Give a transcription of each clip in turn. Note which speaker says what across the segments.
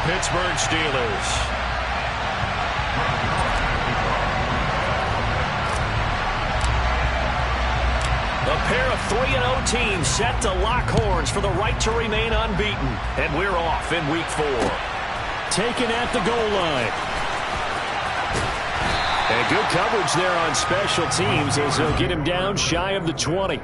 Speaker 1: Pittsburgh Steelers. A pair of 3-0 teams set to lock horns for the right to remain unbeaten. And we're off in Week 4.
Speaker 2: Taken at the goal line.
Speaker 1: And good coverage there on special teams as they'll get him down shy of the 20.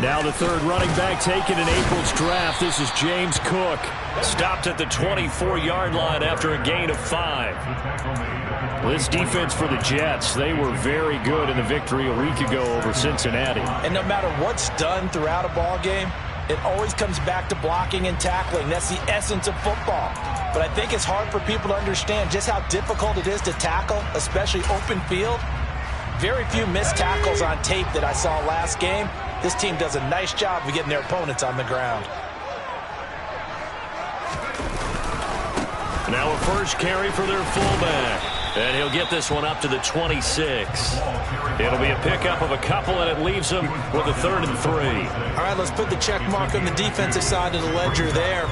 Speaker 2: Now the third running back taken in April's draft. This is James Cook.
Speaker 1: Stopped at the 24-yard line after a gain of 5.
Speaker 2: This defense for the Jets, they were very good in the victory a week ago over Cincinnati.
Speaker 3: And no matter what's done throughout a ball game, it always comes back to blocking and tackling. That's the essence of football. But I think it's hard for people to understand just how difficult it is to tackle, especially open field. Very few missed tackles on tape that I saw last game. This team does a nice job of getting their opponents on the ground.
Speaker 1: Now a first carry for their fullback. And he'll get this one up to the 26. It'll be a pickup of a couple, and it leaves him with a 3rd and 3.
Speaker 3: All right, let's put the check mark on the defensive side of the ledger there.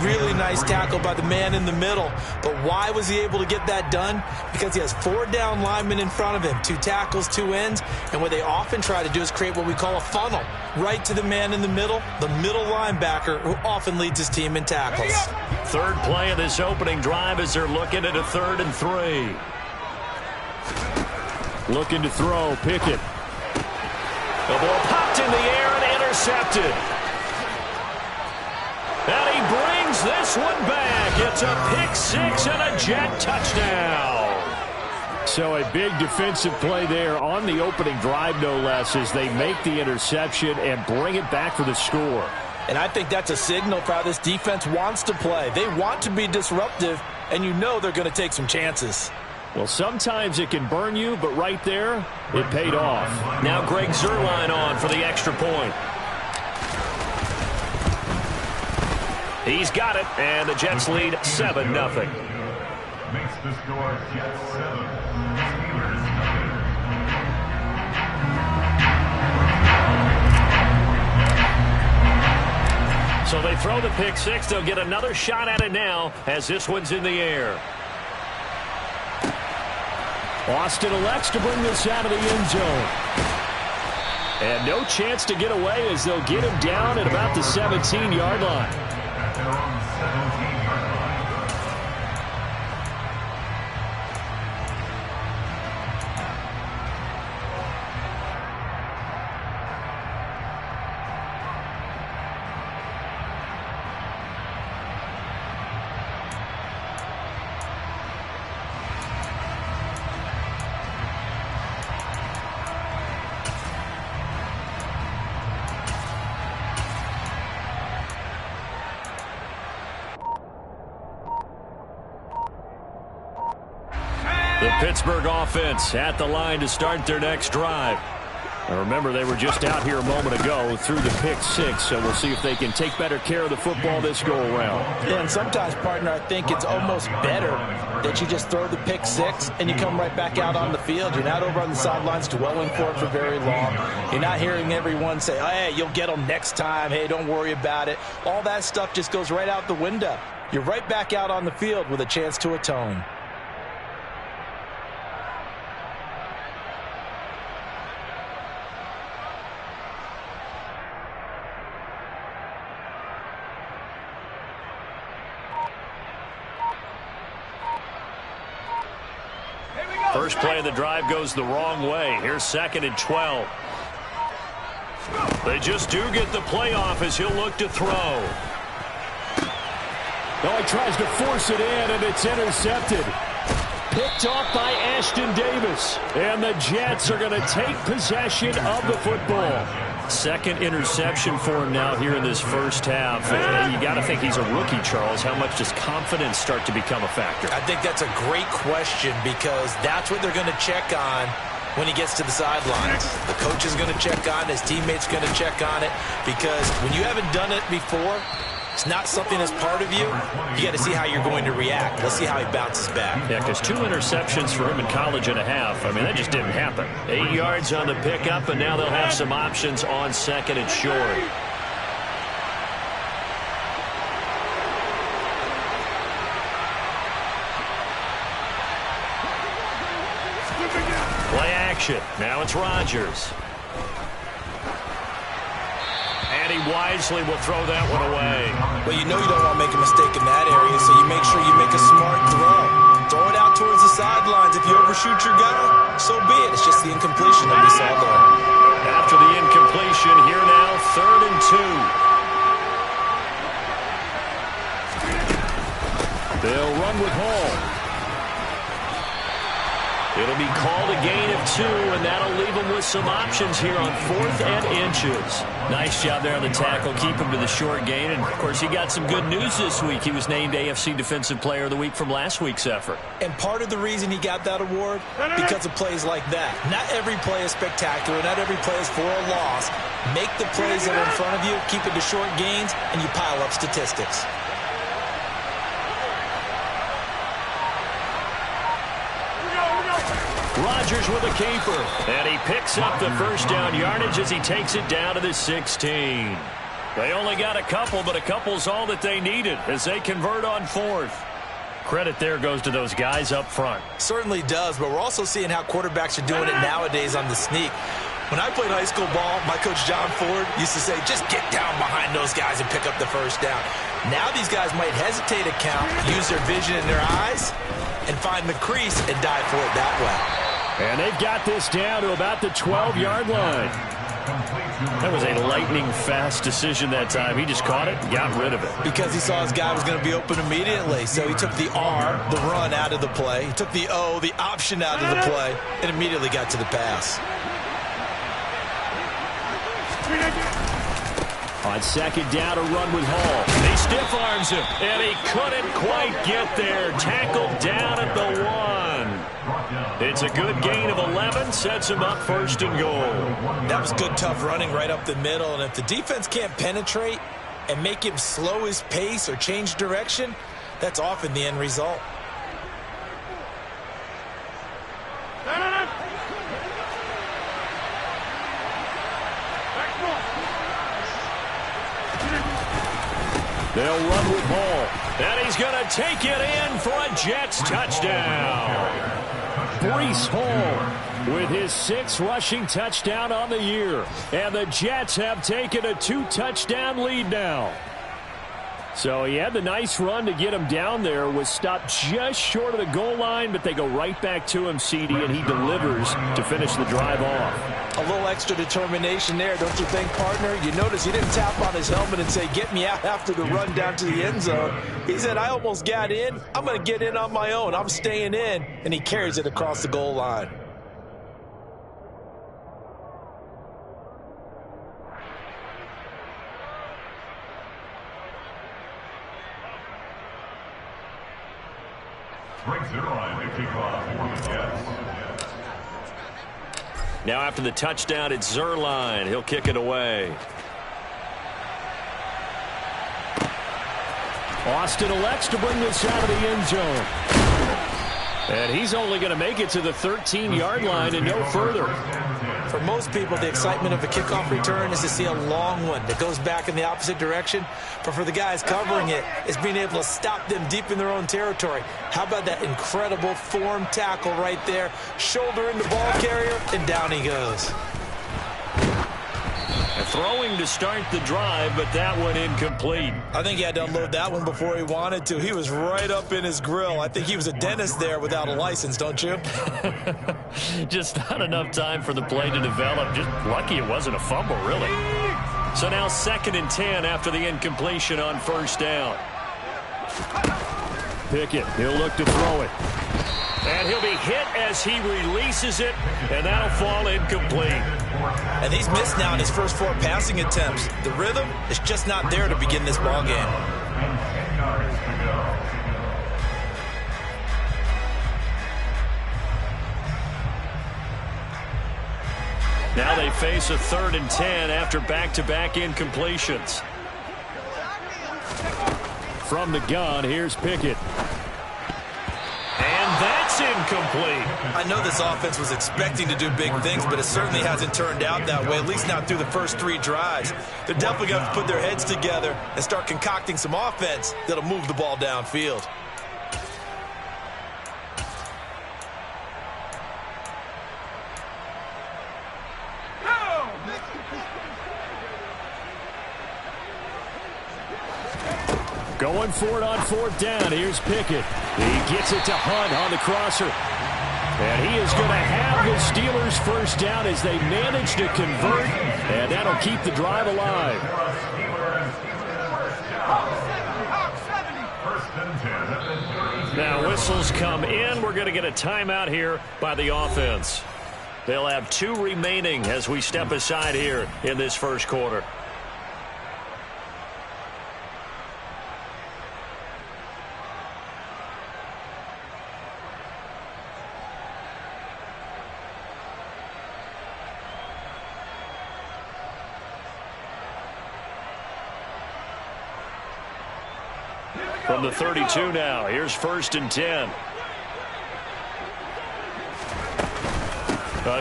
Speaker 3: Really nice Nice tackle by the man in the middle. But why was he able to get that done? Because he has 4 down linemen in front of him, 2 tackles, 2 ends. And what they often try to do is create what we call a funnel. Right to the man in the middle linebacker, who often leads his team in tackles.
Speaker 1: Third play of this opening drive as they're looking at a 3rd and 3.
Speaker 2: Looking to throw, Pickett.
Speaker 1: The ball popped in the air and intercepted. And he brings this one back. It's a pick 6 and a Jet touchdown.
Speaker 2: So a big defensive play there on the opening drive, no less, as they make the interception and bring it back for the score.
Speaker 3: And I think that's a signal for how this defense wants to play. They want to be disruptive, and you know they're going to take some chances.
Speaker 2: Well, sometimes it can burn you, but right there, it paid off.
Speaker 1: Now Greg Zuerlein on for the extra point. He's got it, and the Jets lead 7-0.
Speaker 4: Makes the score Jets 7.
Speaker 1: So they throw the pick 6. They'll get another shot at it now as this one's in the air.
Speaker 2: Austin elects to bring this out of the end zone. And no chance to get away as they'll get him down at about the 17-yard line.
Speaker 4: At their own 17-yard line.
Speaker 1: The Pittsburgh offense at the line to start their next drive.
Speaker 2: Now remember, they were just out here a moment ago through the pick 6, so we'll see if they can take better care of the football this go-around.
Speaker 3: Yeah, and sometimes, partner, I think it's almost better that you just throw the pick 6 and you come right back out on the field. You're not over on the sidelines dwelling for it for very long. You're not hearing everyone say, oh, hey, you'll get them next time. Hey, don't worry about it. All that stuff just goes right out the window. You're right back out on the field with a chance to atone.
Speaker 1: First play of the drive goes the wrong way. Here's 2nd and 12. They just do get the play off as he'll look to throw.
Speaker 2: Oh, he tries to force it in, and it's intercepted. Picked off by Ashton Davis. And the Jets are going to take possession of the football.
Speaker 1: 2nd interception for him now here in this first half. You got to think he's a rookie, Charles. How much does confidence start to become a factor?
Speaker 3: I think that's a great question because that's what they're going to check on when he gets to the sidelines. The coach is going to check on it. His teammates are going to check on it because when you haven't done it before, it's not something that's part of you. You got to see how you're going to react. Let's see how he bounces back.
Speaker 1: Yeah, because 2 interceptions for him in college and a half. I mean, that just didn't happen. 8 yards on the pickup, and now they'll have some options on 2nd and short. Play action. Now it's Rodgers. And he wisely will throw that one away.
Speaker 3: Well, you know you don't want to make a mistake in that area, so you make sure you make a smart throw. Throw it out towards the sidelines. If you overshoot your guy, so be it. It's just the incompletion that we saw there.
Speaker 1: After the incompletion, here now, 3rd and 2.
Speaker 2: They'll run with Hall.
Speaker 1: It'll be called a gain of 2, and that'll leave them with some options here on 4th and inches. Nice job there on the tackle. Keep him to the short gain. And, of course, he got some good news this week. He was named AFC Defensive Player of the Week from last week's effort.
Speaker 3: And part of the reason he got that award, because of plays like that. Not every play is spectacular. Not every play is for a loss. Make the plays that are in front of you, keep it to short gains, and you pile up statistics.
Speaker 1: Rodgers with a keeper, and he picks up the first down yardage as he takes it down to the 16.
Speaker 2: They only got a couple, but a couple's all that they needed as they convert on fourth. Credit there goes to those guys up front.
Speaker 3: Certainly does, but we're also seeing how quarterbacks are doing it nowadays on the sneak. When I played high school ball, my coach John Ford used to say, just get down behind those guys and pick up the first down. Now these guys might hesitate a count, use their vision in their eyes, and find the crease and dive for it that way.
Speaker 2: And they've got this down to about the 12-yard line. That was a lightning-fast decision that time. He just caught it and got rid of it.
Speaker 3: Because he saw his guy was going to be open immediately. So he took the R, the run, out of the play. He took the O, the option, out of the play, and immediately got to the pass.
Speaker 2: On second down, a run with Hall. He stiff arms him, and he couldn't quite get there. Tackled down at the 1. It's a good gain of 11, sets him up first and goal.
Speaker 3: That was good, tough running right up the middle. And if the defense can't penetrate and make him slow his pace or change direction, that's often the end result.
Speaker 2: They'll run with Hall. And he's going to take it in for a Jets touchdown. Breece Hall with his 6th rushing touchdown on the year. And the Jets have taken a 2-touchdown lead now. So he had the nice run to get him down there, was stopped just short of the goal line, but they go right back to him, CD, and he delivers to finish the drive off.
Speaker 3: A little extra determination there, don't you think, partner? You notice he didn't tap on his helmet and say, get me out after the run down to the end zone. He said, I almost got in. I'm going to get in on my own. I'm staying in. And he carries it across the goal line.
Speaker 2: Now after the touchdown, it's Zuerlein. He'll kick it away. Austin elects to bring this out of the end zone. And he's only going to make it to the 13-yard line and no further.
Speaker 3: For most people, the excitement of a kickoff return is to see a long one that goes back in the opposite direction. But for the guys covering it, it's being able to stop them deep in their own territory. How about that incredible form tackle right there? Shoulder in the ball carrier, and down he goes.
Speaker 2: And throwing to start the drive, but that one incomplete.
Speaker 3: I think he had to unload that one before he wanted to. He was right up in his grill. I think he was a dentist there without a license, don't you?
Speaker 2: Just not enough time for the play to develop. Just lucky it wasn't a fumble, really. So now 2nd and 10 after the incompletion on first down. Pickett, he'll look to throw it. And he'll be hit as he releases it, and that'll fall incomplete.
Speaker 3: And he's missed now in his first 4 passing attempts. The rhythm is just not there to begin this ball game.
Speaker 2: Now they face a 3rd and 10 after back-to-back incompletions. From the gun, here's Pickett. And that's incomplete.
Speaker 3: I know this offense was expecting to do big things, but it certainly hasn't turned out that way, at least not through the first 3 drives. They're definitely going to put their heads together and start concocting some offense that'll move the ball downfield.
Speaker 2: Going for it on 4th down. Here's Pickett. He gets it to Hunt on the crosser. And he is going to have the Steelers first down as they manage to convert. And that'll keep the drive alive. Now whistles come in. We're going to get a timeout here by the offense. They'll have 2 remaining as we step aside here in this first quarter. From the 32 now, here's 1st and 10.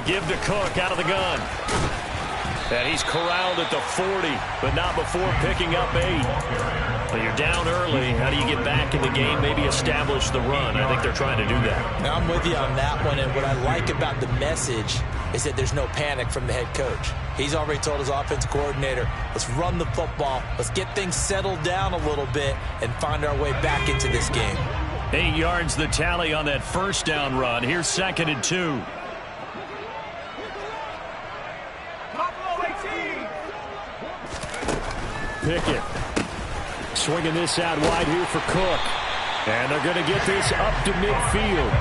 Speaker 2: Give to Cook out of the gun.
Speaker 1: And he's corralled at the 40, but not before picking up 8. Well, you're down early. How do you get back in the game, maybe establish the run? I think they're trying to do that.
Speaker 3: Now, I'm with you on that one, and what I like about the message is that there's no panic from the head coach. He's already told his offensive coordinator, let's run the football, let's get things settled down a little bit and find our way back into this game.
Speaker 2: 8 yards the tally on that first down run. Here's 2nd and 2. Pickett swinging this out wide here for Cook. And they're going to get this up to midfield.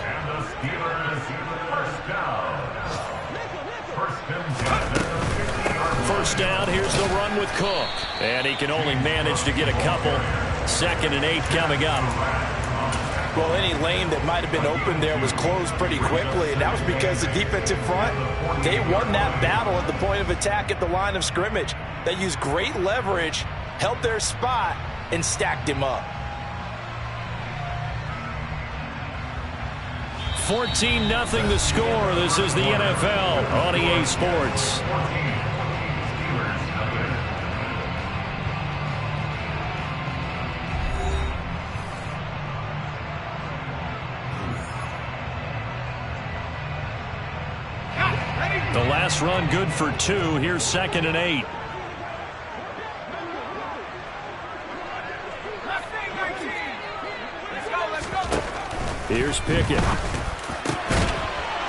Speaker 4: And the Steelers first down.
Speaker 1: First down, here's the run with Cook. And he can only manage to get a couple. 2nd and 8 coming up.
Speaker 3: Well, any lane that might have been open there was closed pretty quickly, and that was because the defensive front, they won that battle at the point of attack at the line of scrimmage. They used great leverage, held their spot, and stacked him up.
Speaker 2: 14-0 the score. This is the NFL on EA Sports. The last run good for 2. Here's 2nd and 8. Here's Pickett.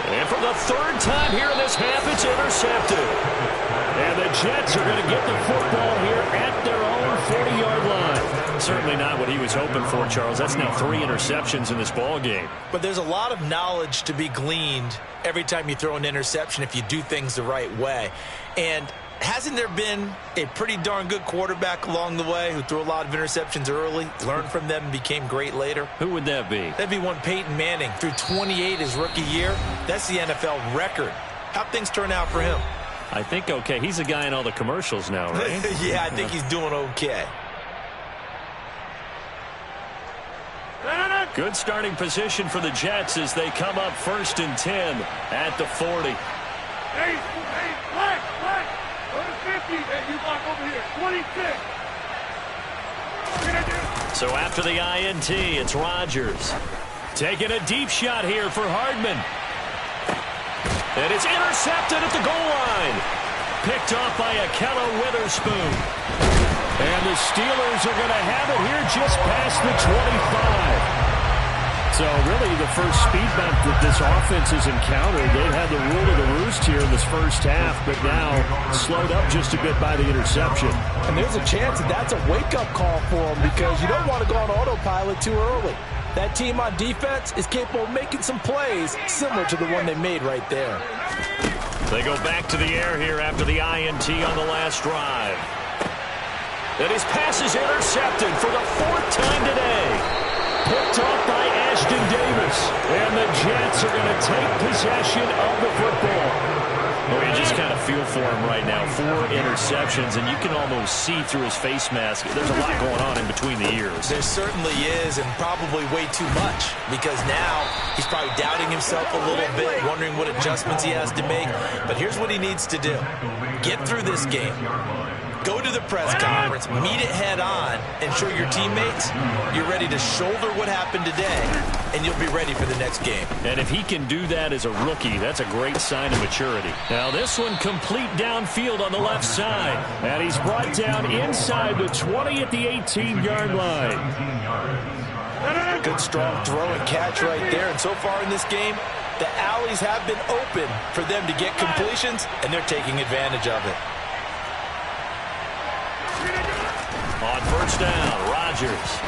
Speaker 2: And for the 3rd time here in this half, it's intercepted. And the Jets are going to get the football here at their own 40-yard line. Certainly not what he was hoping for, Charles. That's now 3 interceptions in this ball game.
Speaker 3: But there's a lot of knowledge to be gleaned every time you throw an interception if you do things the right way. And hasn't there been a pretty darn good quarterback along the way who threw a lot of interceptions early, learned from them, and became great later?
Speaker 2: Who would that be?
Speaker 3: That'd be one Peyton Manning. Threw 28 his rookie year. That's the NFL record. How'd things turn out for him?
Speaker 2: I think okay. He's a guy in all the commercials now, right?
Speaker 3: Yeah, I think he's doing okay.
Speaker 2: Good starting position for the Jets as they come up 1st and 10 at the 40.
Speaker 5: Hey, black. Go to 50, and you block over here. 26.
Speaker 1: So after the INT, it's Rodgers.
Speaker 2: Taking a deep shot here for Hardman.
Speaker 1: And it's intercepted at the goal line. Picked off by Ahkello Witherspoon.
Speaker 2: And the Steelers are going to have it here just past the 25. So really the first speed bump that this offense has encountered. They've had the rule of the roost here in this first half, but now slowed up just a bit by the interception.
Speaker 3: And there's a chance that that's a wake-up call for them because you don't want to go on autopilot too early. That team on defense is capable of making some plays similar to the one they made right there.
Speaker 1: They go back to the air here after the INT on the last drive. And his pass is intercepted for the 4th time today.
Speaker 2: Picked off by Ashton Davis. And the Jets are going to take possession of the football.
Speaker 1: Well, you just kind of feel for him right now. 4 interceptions, and you can almost see through his face mask. There's a lot going on in between the ears.
Speaker 3: There certainly is, and probably way too much, because now he's probably doubting himself a little bit, wondering what adjustments he has to make. But here's what he needs to do. Get through this game. Go to the press conference, meet it head on, and show your teammates you're ready to shoulder what happened today, and you'll be ready for the next game.
Speaker 2: And if he can do that as a rookie, that's a great sign of maturity. Now this one complete downfield on the left side. And he's brought down inside the 20 at the 18-yard line.
Speaker 3: Good strong throw and catch right there. And so far in this game, the alleys have been open for them to get completions, and they're taking advantage of it.
Speaker 1: On first down, Rodgers.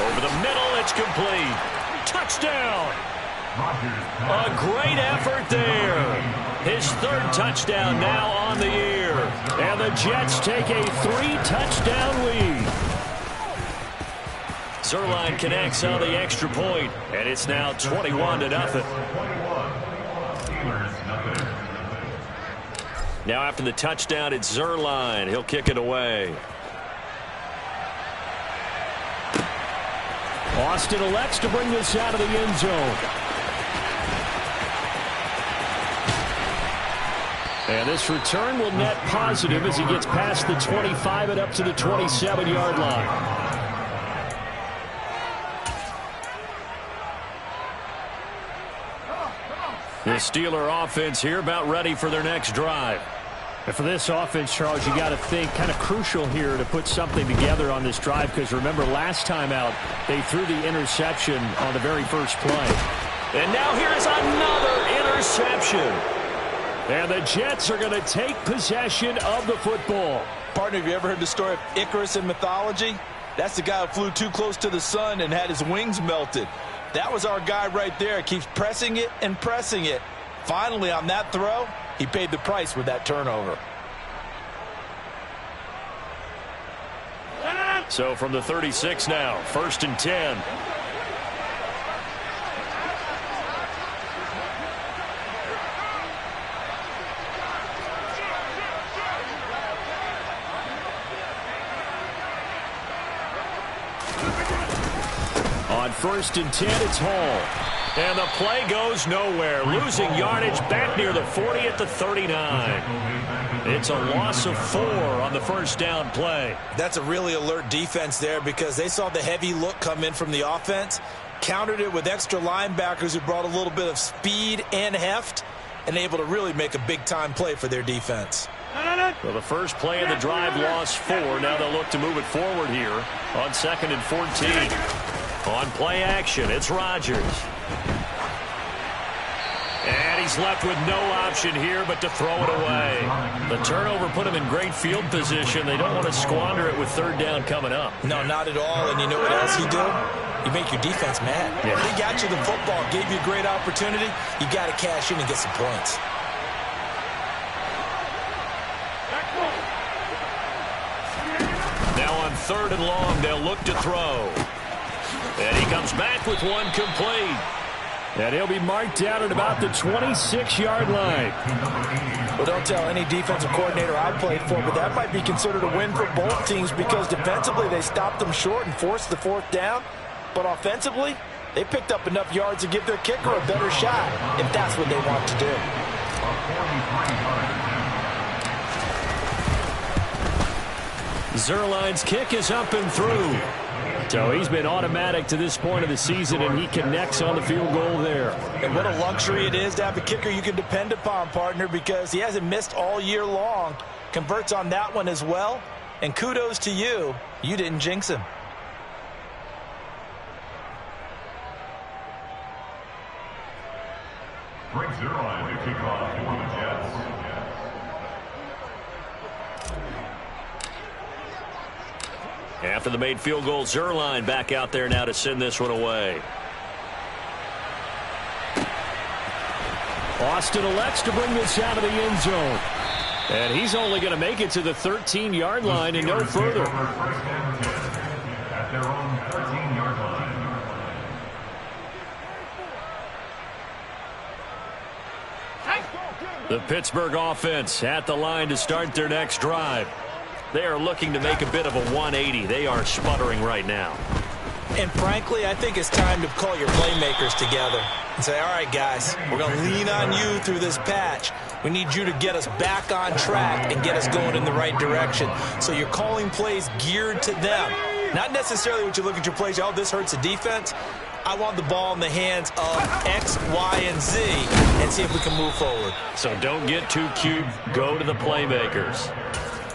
Speaker 1: Over the middle, it's complete. Touchdown! A great effort there. His 3rd touchdown now on the year.
Speaker 2: And the Jets take a 3-touchdown lead.
Speaker 1: Zuerlein connects on the extra point, and it's now 21-0. Now after the touchdown, it's Zuerlein. He'll kick it away.
Speaker 2: Austin elects to bring this out of the end zone. And this return will net positive as he gets past the 25 and up to the 27-yard line. The Steeler offense here about ready for their next drive. And for this offense, Charles, you got to think kind of crucial here to put something together on this drive, because remember last time out they threw the interception on the very first play.
Speaker 1: And now here is another interception.
Speaker 2: And the Jets are going to take possession of the football.
Speaker 3: Partner, have you ever heard the story of Icarus in mythology? That's the guy who flew too close to the sun and had his wings melted. That was our guy right there. Keeps pressing it and pressing it. Finally, on that throw, he paid the price with that turnover.
Speaker 1: So from the 36 now, 1st and 10.
Speaker 2: On 1st and 10, it's Hall.
Speaker 1: And the play goes nowhere. Losing yardage back near the 40 at the 39. It's a loss of 4 on the first down play.
Speaker 3: That's a really alert defense there, because they saw the heavy look come in from the offense, countered it with extra linebackers who brought a little bit of speed and heft, and able to really make a big-time play for their defense.
Speaker 1: Well, the first play of the drive lost 4. Now they'll look to move it forward here on 2nd and 14. On play action, it's Rodgers. And he's left with no option here but to throw it away. The turnover put him in great field position. They don't want to squander it with 3rd down coming up.
Speaker 3: No, not at all. And you know what else you do? You make your defense mad.
Speaker 1: Yeah.
Speaker 3: They got you the football, gave you a great opportunity. You got to cash in and get some points.
Speaker 1: Now on 3rd and long, they'll look to throw. And he comes back with one complete.
Speaker 2: And he'll be marked down at about the 26-yard line.
Speaker 3: Well, don't tell any defensive coordinator I played for, but that might be considered a win for both teams, because defensively they stopped them short and forced the 4th down. But offensively, they picked up enough yards to give their kicker a better shot, if that's what they want to do.
Speaker 2: Zuerlein's kick is up and through. So he's been automatic to this point of the season, and he connects on the field goal there.
Speaker 3: And what a luxury it is to have a kicker you can depend upon, partner, because he hasn't missed all year long. Converts on that one as well. And kudos to you. You didn't jinx him.
Speaker 4: Frank Zuerlein to kick off for the Jets.
Speaker 1: After the made field goal, Zuerlein back out there now to send this one away.
Speaker 2: Austin elects to bring this out of the end zone. And he's only going to make it to the 13-yard line and no further.
Speaker 4: At their own 13-yard line.
Speaker 1: The Pittsburgh offense at the line to start their next drive. They are looking to make a bit of a 180. They are sputtering right now.
Speaker 3: And frankly, I think it's time to call your playmakers together and say, all right, guys, we're going to lean on you through this patch. We need you to get us back on track and get us going in the right direction. So you're calling plays geared to them. Not necessarily what you look at your plays, oh, this hurts the defense. I want the ball in the hands of X, Y, and Z and see if we can move forward.
Speaker 1: So don't get too cute. Go to the playmakers.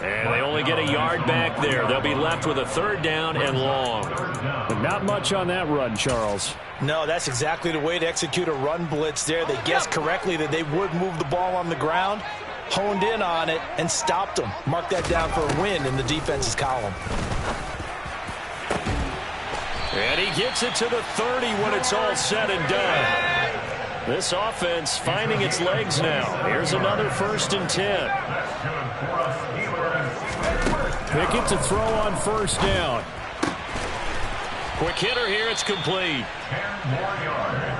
Speaker 1: And they only get a yard back there. They'll be left with a 3rd down and long.
Speaker 2: But not much on that run, Charles.
Speaker 3: No, that's exactly the way to execute a run blitz there. They guessed correctly that they would move the ball on the ground, honed in on it, and stopped them. Mark that down for a win in the defense's column.
Speaker 1: And he gets it to the 30 when it's all said and done. This offense finding its legs now. Here's another 1st and 10.
Speaker 2: Pickett to throw on 1st down.
Speaker 1: Quick hitter here. It's complete.
Speaker 4: 10 more yards.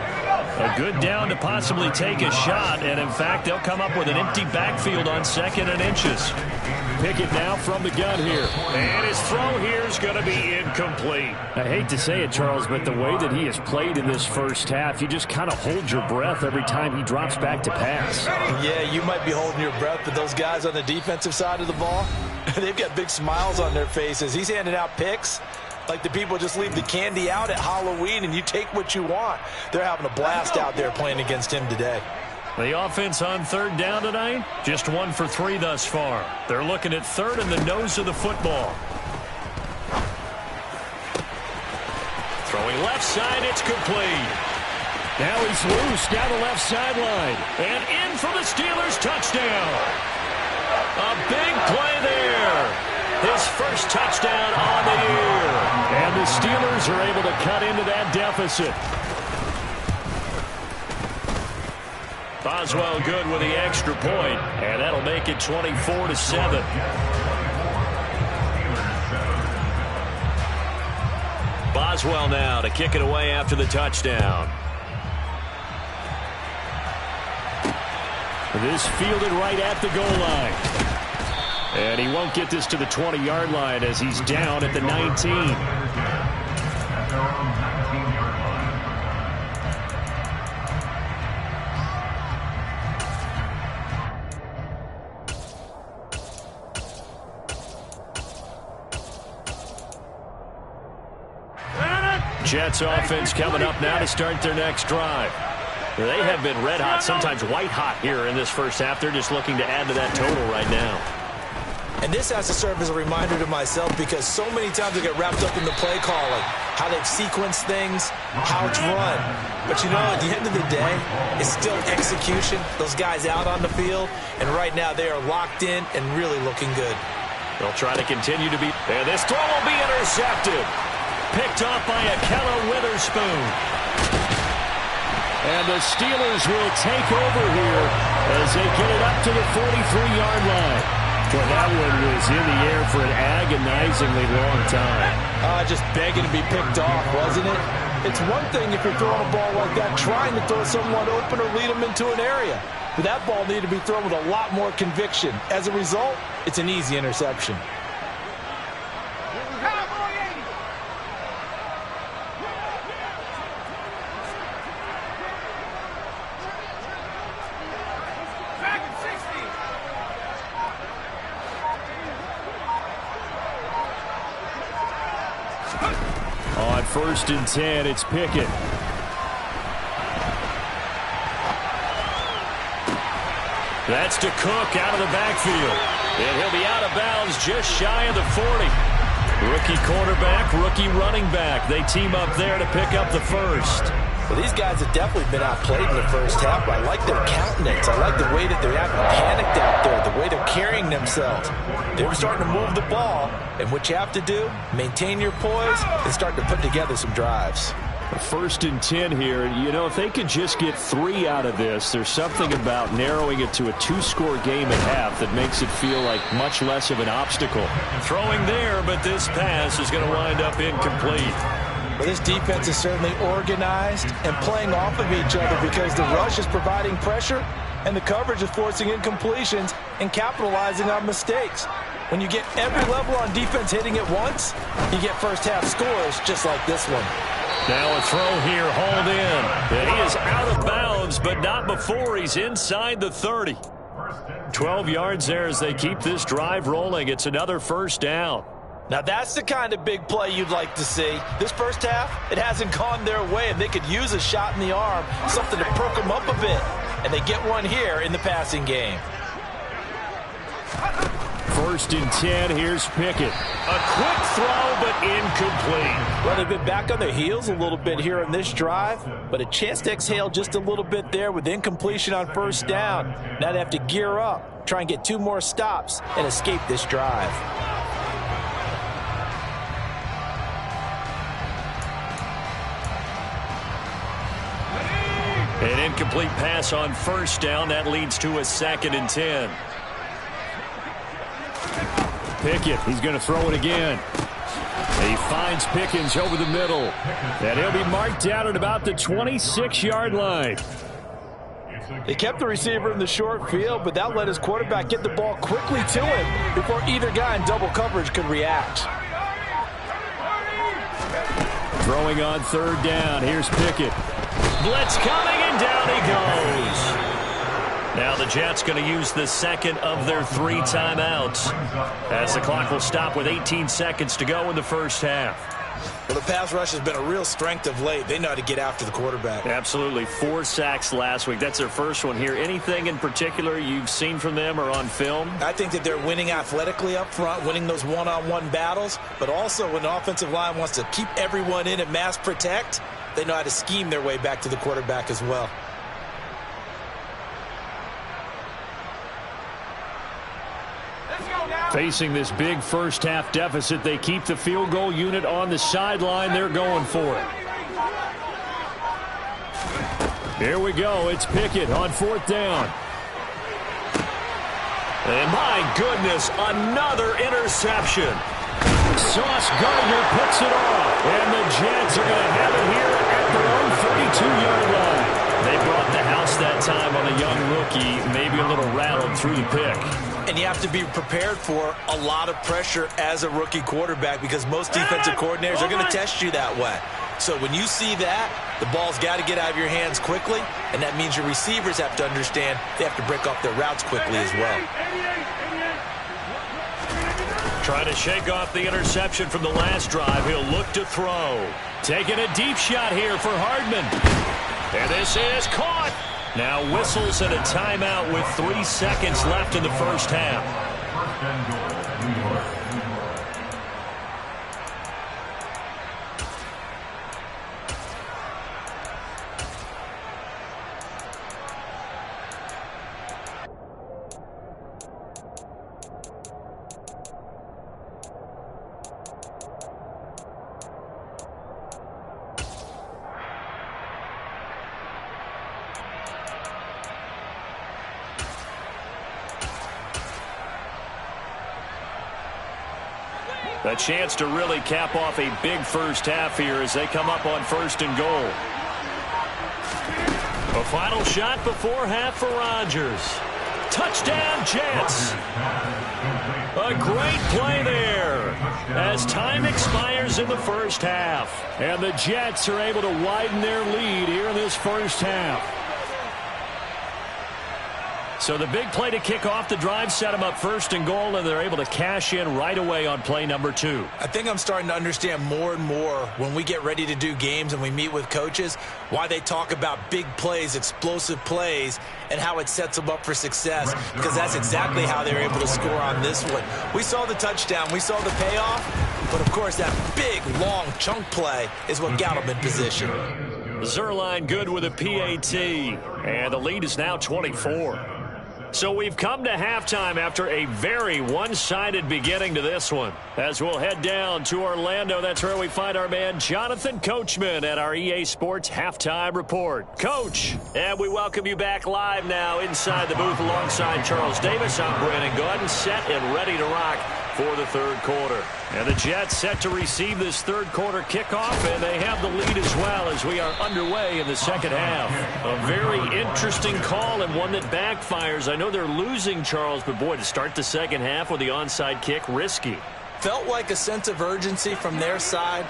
Speaker 2: A good down to possibly take a shot, and in fact, they'll come up with an empty backfield on 2nd and inches. Pickett now from the gun here. And his throw here is going to be incomplete. I hate to say it, Charles, but the way that he has played in this first half, you just kind of hold your breath every time he drops back to pass.
Speaker 3: Yeah, you might be holding your breath, but those guys on the defensive side of the ball, they've got big smiles on their faces. He's handing out picks like the people just leave the candy out at Halloween and you take what you want. They're having a blast out there playing against him today.
Speaker 1: The offense on 3rd down tonight, just 1 for 3 thus far. They're looking at 3rd and the nose of the football. Throwing left side, it's complete.
Speaker 2: Now he's loose down the left sideline.
Speaker 1: And in for the Steelers, touchdown. A big play there. His first touchdown on the year.
Speaker 2: And the Steelers are able to cut into that deficit.
Speaker 1: Boswell good with the extra point, and that'll make it 24-7. Boswell now to kick it away after the touchdown.
Speaker 2: This fielded right at the goal line. And he won't get this to the 20-yard line as he's down at the 19.
Speaker 1: Jets offense coming up now to start their next drive. They have been red hot, sometimes white hot here in this first half. They're just looking to add to that total right now.
Speaker 3: And this has to serve as a reminder to myself because so many times I get wrapped up in the play calling, how they've sequenced things, how it's run. But you know, at the end of the day, it's still execution. Those guys out on the field, and right now they are locked in and really looking good.
Speaker 1: They'll try to continue to be. And this throw will be intercepted. Picked off by Ahkello Witherspoon.
Speaker 2: And the Steelers will take over here as they get it up to the 43-yard line. Well, that one was in the air for an agonizingly long time.
Speaker 3: Just begging to be picked off, wasn't it? It's one thing if you're throwing a ball like that, trying to throw someone open or lead them into an area. But that ball needed to be thrown with a lot more conviction. As a result, it's an easy interception.
Speaker 2: On 1st and 10, it's Pickett.
Speaker 1: That's to Cook out of the backfield. And he'll be out of bounds just shy of the 40. Rookie quarterback, rookie running back. They team up there to pick up the first.
Speaker 3: Well, these guys have definitely been outplayed in the first half, but I like their countenance. I like the way that they're acting panicked out there, the way they're carrying themselves. They're starting to move the ball, and what you have to do, maintain your poise and start to put together some drives.
Speaker 2: 1st and 10 here. You know, if they could just get 3 out of this, there's something about narrowing it to a 2-score game at half that makes it feel like much less of an obstacle.
Speaker 1: Throwing there, but this pass is going to wind up incomplete.
Speaker 3: Well, this defense is certainly organized and playing off of each other because the rush is providing pressure and the coverage is forcing incompletions and capitalizing on mistakes. When you get every level on defense hitting at once, you get first-half scores just like this one.
Speaker 1: Now a throw here, hauled in. And he is out of bounds, but not before he's inside the 30. 12 yards there as they keep this drive rolling. It's another first down.
Speaker 3: Now that's the kind of big play you'd like to see. This first half, it hasn't gone their way, and they could use a shot in the arm, something to perk them up a bit. And they get one here in the passing game.
Speaker 2: 1st and 10, here's Pickett.
Speaker 1: A quick throw, but incomplete.
Speaker 3: Well, they've been back on their heels a little bit here on this drive, but a chance to exhale just a little bit there with incompletion on first down. Now they have to gear up, try and get 2 more stops, and escape this drive.
Speaker 1: An incomplete pass on first down. That leads to a 2nd and 10.
Speaker 2: Pickett, he's going to throw it again. He finds Pickens over the middle. And he'll be marked down at about the 26-yard line.
Speaker 3: They kept the receiver in the short field, but that let his quarterback get the ball quickly to him before either guy in double coverage could react.
Speaker 2: Throwing on third down. Here's Pickett.
Speaker 1: Blitz coming, and down he goes. Now the Jets going to use the second of their 3 timeouts as the clock will stop with 18 seconds to go in the first half.
Speaker 3: Well, the pass rush has been a real strength of late. They know how to get after the quarterback.
Speaker 1: Absolutely. 4 sacks last week. That's their first one here. Anything in particular you've seen from them or on film?
Speaker 3: I think that they're winning athletically up front, winning those one-on-one battles, but also when the offensive line wants to keep everyone in and mass protect, they know how to scheme their way back to the quarterback as well.
Speaker 2: Facing this big first-half deficit, they keep the field goal unit on the sideline. They're going for it. Here we go. It's Pickett on fourth down.
Speaker 1: And my goodness, another interception.
Speaker 2: Sauce Gardner puts it off. And the Jets are going to have it here at their own 32-yard line.
Speaker 1: They brought the house that time on a young rookie, maybe a little rattled through the pick.
Speaker 3: And you have to be prepared for a lot of pressure as a rookie quarterback because most defensive coordinators are going to test you that way. So when you see that, the ball's got to get out of your hands quickly, and that means your receivers have to understand they have to break off their routes quickly as well.
Speaker 1: Trying to shake off the interception from the last drive. He'll look to throw.
Speaker 2: Taking a deep shot here for Hardman.
Speaker 1: And this is caught. Now whistles and a timeout with 3 seconds left in the first half.
Speaker 4: First and goal, New York.
Speaker 1: A chance to really cap off a big first half here as they come up on first and goal. A final shot before half for Rodgers. Touchdown, Jets. A great play there as time expires in the first half.
Speaker 2: And the Jets are able to widen their lead here in this first half.
Speaker 1: So the big play to kick off the drive set them up first and goal, and they're able to cash in right away on play number 2.
Speaker 3: I think I'm starting to understand more and more when we get ready to do games and we meet with coaches why they talk about big plays, explosive plays, and how it sets them up for success, because that's exactly how they're able to score on this one. We saw the touchdown. We saw the payoff, but, of course, that big, long chunk play is what got them in position.
Speaker 1: Zuerlein good with a PAT, and the lead is now 24. So we've come to halftime after a very one-sided beginning to this one. As we'll head down to Orlando, that's where we find our man Jonathan Coachman at our EA Sports Halftime Report. Coach, and we welcome you back live now inside the booth alongside Charles Davis. I'm Brandon Gaudin, set and ready to rock for the third quarter. And the Jets set to receive this third quarter kickoff, and they have the lead as well as we are underway in the second half. A very interesting call and one that backfires. I know they're losing, Charles, but boy, to start the second half with the onside kick, risky.
Speaker 3: Felt like a sense of urgency from their side,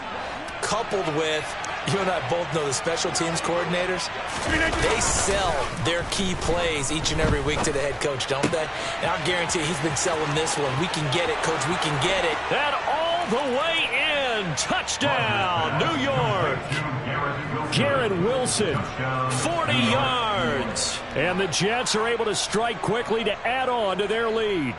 Speaker 3: coupled with, you and I both know the special teams coordinators, they sell their key plays each and every week to the head coach, don't they? And I guarantee he's been selling this one. We can get it, coach, we can get it.
Speaker 1: And all the way in, touchdown, New York.
Speaker 2: Garrett Wilson,
Speaker 1: 40 yards.
Speaker 2: and the Jets are able to strike quickly to add on to their lead.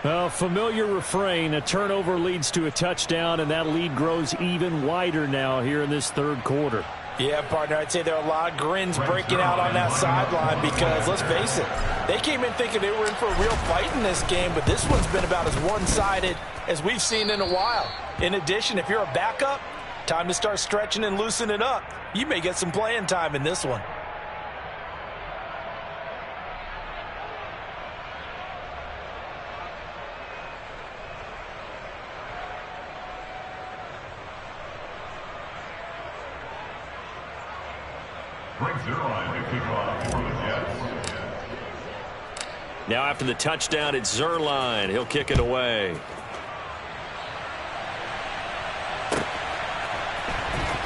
Speaker 2: A familiar refrain, a turnover leads to a touchdown, and that lead grows even wider now here in this third quarter.
Speaker 3: Yeah, partner, I'd say there are a lot of grins breaking out on that sideline because, let's face it, they came in thinking they were in for a real fight in this game, but this one's been about as one-sided as we've seen in a while. In addition, if you're a backup, time to start stretching and loosening up. You may get some playing time in this one.
Speaker 4: Greg Zuerlein to kick off for the Jets.
Speaker 1: Now after the touchdown, it's Zuerlein. He'll kick it away.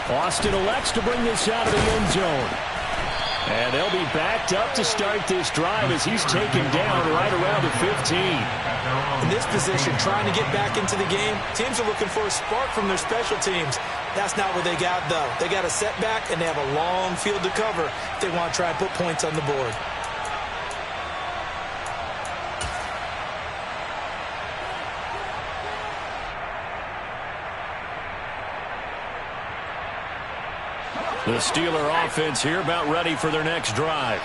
Speaker 2: Austin elects to bring this out of the end zone. And they'll be backed up to start this drive as he's taken down right around the 15.
Speaker 3: In this position, trying to get back into the game, teams are looking for a spark from their special teams. That's not what they got, though. They got a setback, and they have a long field to cover if they want to try and put points on the board.
Speaker 2: The Steeler offense here about ready for their next drive.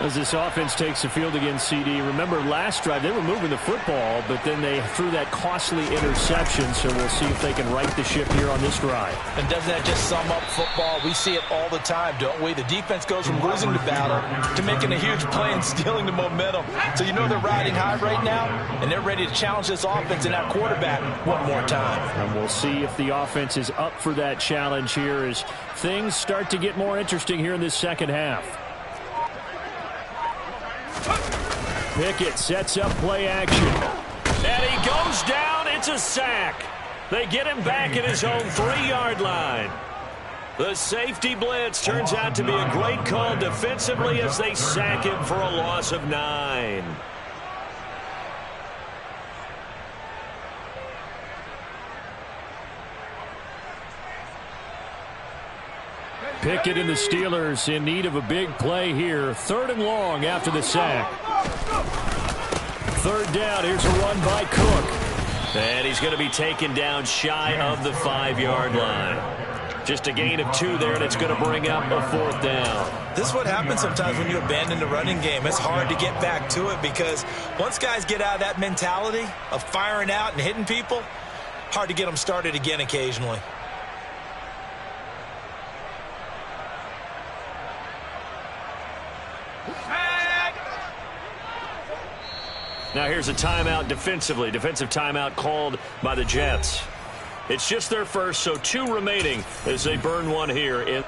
Speaker 2: As this offense takes the field against CD, remember last drive they were moving the football, but then they threw that costly interception, so we'll see if they can right the ship here on this drive.
Speaker 3: And doesn't that just sum up football? We see it all the time, don't we? The defense goes from losing the battle to making a huge play and stealing the momentum. So you know they're riding high right now, and they're ready to challenge this offense and that quarterback one more time.
Speaker 2: And we'll see if the offense is up for that challenge here as things start to get more interesting here in this second half. Pickett sets up play action.
Speaker 1: And he goes down. It's a sack. They get him back at his own 3-yard line. The safety blitz turns out to be a great call defensively as they sack him for a loss of 9.
Speaker 2: Pickett and the Steelers in need of a big play here. 3rd and long after the sack. 3rd down. Here's a run by Cook.
Speaker 1: And he's going to be taken down shy of the 5-yard line. Just a gain of 2 there, and it's going to bring up a 4th down.
Speaker 3: This is what happens sometimes when you abandon the running game. It's hard to get back to it because once guys get out of that mentality of firing out and hitting people, hard to get them started again occasionally.
Speaker 1: Now here's a timeout defensively. Defensive timeout called by the Jets. It's just their first, so 2 remaining as they burn one here.